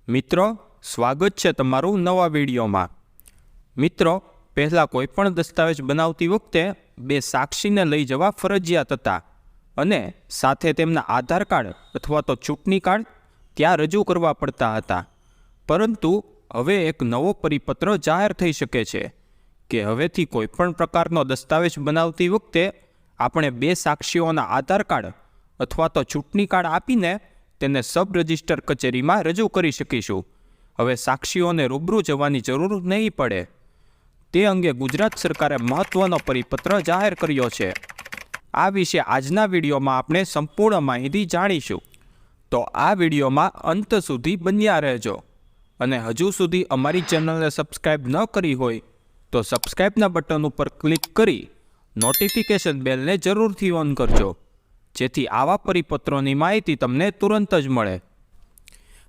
મિત્રો, સ્વાગત છે તમારું નવા વિડીયોમાં। મિત્રો, પહેલાં કોઈપણ દસ્તાવેજ બનાવતી વખતે બે સાક્ષીને લઈ જવા ફરજિયાત હતા અને સાથે તેમના આધાર કાર્ડ અથવા તો ચૂંટણી કાર્ડ ત્યાં રજૂ કરવા પડતા હતા। પરંતુ હવે એક નવો પરિપત્ર જાહેર થઈ શકે છે કે હવેથી કોઈપણ પ્રકારનો દસ્તાવેજ બનાવતી વખતે આપણે બે સાક્ષીઓના આધાર કાર્ડ અથવા તો ચૂંટણી કાર્ડ આપીને તેને સબ રજિસ્ટર કચેરીમાં રજૂ કરી શકીશું। હવે સાક્ષીઓને રૂબરૂ જવાની જરૂર નહીં પડે। તે અંગે ગુજરાત સરકારે મહત્વનો પરિપત્ર જાહેર કર્યો છે। આ વિશે આજના વિડીયોમાં આપણે સંપૂર્ણ માહિતી જાણીશું। તો આ વિડીયોમાં અંત સુધી બન્યા રહેજો અને હજુ સુધી અમારી ચેનલને સબસ્ક્રાઈબ ન કરી હોય તો સબસ્ક્રાઈબના બટન ઉપર ક્લિક કરી નોટિફિકેશન બેલને જરૂરથી ઓન કરજો, જેથી આવા પરિપત્રોની માહિતી તમને તુરંત જ મળે।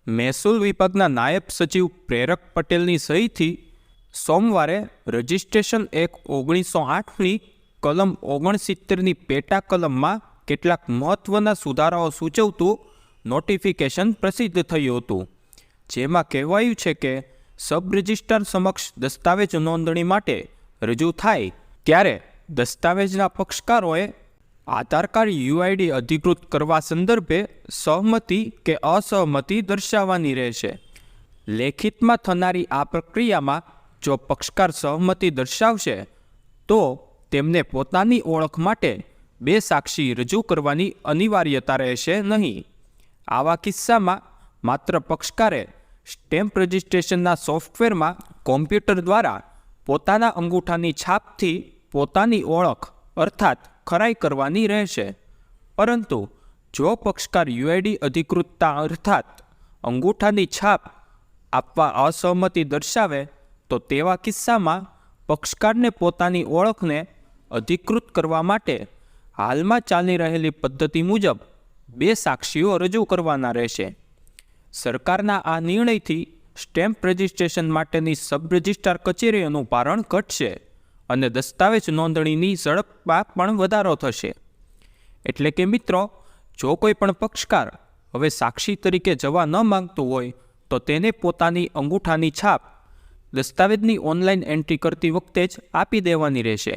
મહેસૂલ વિભાગના નાયબ સચિવ પ્રેરક પટેલની સહીથી સોમવારે રજિસ્ટ્રેશન એક્ટ 1908ની કલમ 69ની પેટા કલમમાં કેટલાક મહત્વના સુધારાઓ સૂચવતું નોટિફિકેશન પ્રસિદ્ધ થયું હતું, જેમાં કહેવાયું છે કે સબ રજિસ્ટ્રાર સમક્ષ દસ્તાવેજ નોંધણી માટે રજૂ થાય ત્યારે દસ્તાવેજના પક્ષકારોએ આધાર કાર્ડ યુઆઈડી અધિકૃત કરવા સંદર્ભે સહમતિ કે અસહમતિ દર્શાવવાની રહેશે। લેખિતમાં થનારી આ પ્રક્રિયામાં જો પક્ષકાર સહમતિ દર્શાવશે તો તેમને પોતાની ઓળખ માટે બે સાક્ષી રજૂ કરવાની અનિવાર્યતા રહેશે નહીં। આવા કિસ્સામાં માત્ર પક્ષકારે સ્ટેમ્પ રજિસ્ટ્રેશનના સોફ્ટવેરમાં કોમ્પ્યુટર દ્વારા પોતાના અંગૂઠાની છાપથી પોતાની ઓળખ અર્થાત ખરાઈ કરવાની રહેશે। પરંતુ જો પક્ષકાર યુઆઈડી અધિકૃતતા અર્થાત અંગૂઠાની છાપ આપવા અસહમતિ દર્શાવે તો તેવા કિસ્સામાં પક્ષકારને પોતાની ઓળખને અધિકૃત કરવા માટે હાલમાં ચાલી રહેલી પદ્ધતિ મુજબ બે સાક્ષીઓ રજૂ કરવાના રહેશે। સરકારના આ નિર્ણયથી સ્ટેમ્પ રજિસ્ટ્રેશન માટેની સબ રજિસ્ટ્રાર કચેરીઓનું ભારણ ઘટશે અને દસ્તાવેજ નોંધણીની ઝડપમાં પણ વધારો થશે। એટલે કે મિત્રો, જો કોઈ પણ પક્ષકાર હવે સાક્ષી તરીકે જવા ન માંગતું હોય તો તેને પોતાની અંગૂઠાની છાપ દસ્તાવેજની ઓનલાઈન એન્ટ્રી કરતી વખતે જ આપી દેવાની રહેશે।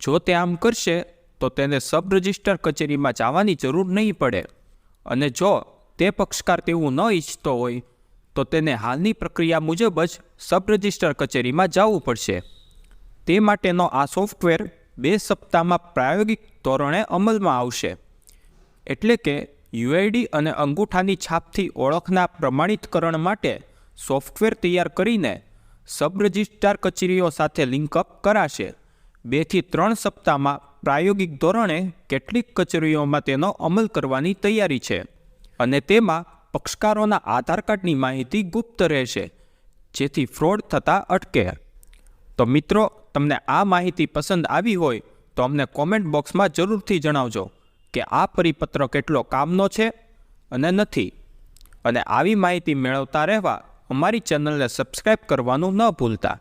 જો તે આમ કરશે તો તેને સબ રજિસ્ટ્રાર કચેરીમાં જવાની જરૂર નહીં પડે અને જો તે પક્ષકાર તેવું ન ઈચ્છતો હોય તો તેને હાલની પ્રક્રિયા મુજબ જ સબ રજિસ્ટ્રાર કચેરીમાં જવું પડશે। તે માટેનો આ સોફ્ટવેર 2 સપ્તાહમાં પ્રાયોગિક ધોરણે અમલમાં આવશે। એટલે કે યુઆઈડી અને અંગૂઠાની છાપથી ઓળખના પ્રમાણિતકરણ માટે સોફ્ટવેર તૈયાર કરીને સબ રજિસ્ટ્રાર કચેરીઓ સાથે લિંકઅપ કરાશે। 2 થી 3 સપ્તાહમાં પ્રાયોગિક ધોરણે કેટલીક કચેરીઓમાં તેનો અમલ કરવાની તૈયારી છે અને તેમાં પક્ષકારોના આધાર કાર્ડની માહિતી ગુપ્ત રહેશે, જેથી ફ્રોડ થતાં અટકે। તો મિત્રો, તમને આ માહિતી પસંદ આવી હોય તો અમને કોમેન્ટ બોક્સમાં જરૂરથી જણાવજો કે આ પરિપત્ર કેટલો કામનો છે અને નથી। અને આવી માહિતી મેળવતા રહેવા અમારી ચેનલને સબસ્ક્રાઈબ કરવાનું ન ભૂલતા।